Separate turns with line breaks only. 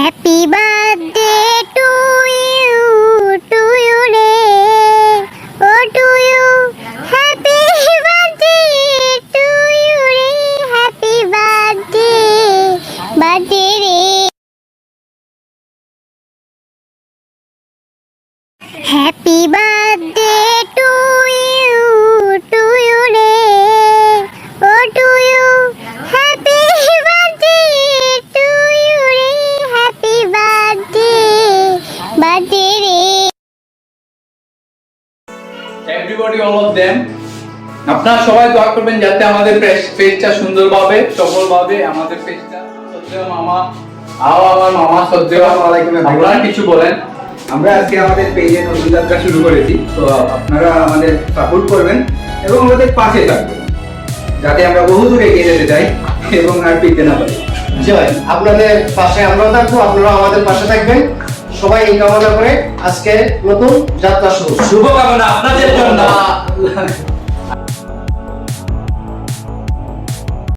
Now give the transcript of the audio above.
Happy birthday to you রে ও to you happy birthday to you রে happy birthday রে হ্যাপি বার্থডে টু ইউ রে ও to you happy birthday to you রে happy birthday রে
এভরিবডি অল অফ देम আপনারা সবাই দোয়া করবেন যাতে আমাদের পেজটা সুন্দরভাবে সফলভাবে আমাদের পেজটা সত্যিও মামা আমার মামা সত্যিও
ওয়ালাইকুম আসসালাম।
আপনারা কিছু বলেন।
আমরা আজকে আমাদের পেজে নতুন যাত্রা শুরু করেছি, তো আপনারা আমাদের সাপোর্ট করবেন এবং আমাদের পাশে থাকবেন যাতে আমরা বহু দূরে এগিয়ে যেতে চাই এবং আর পিছতে না পারি।
জয়, আপনাদের পাশে আমরাও থাকবো, আপনারাও আমাদের পাশে থাকবেন। সবাই এই কামনা করে আজকে নতুন যাত্রা শুরু।
শুভকামনা আপনাদের জন্য।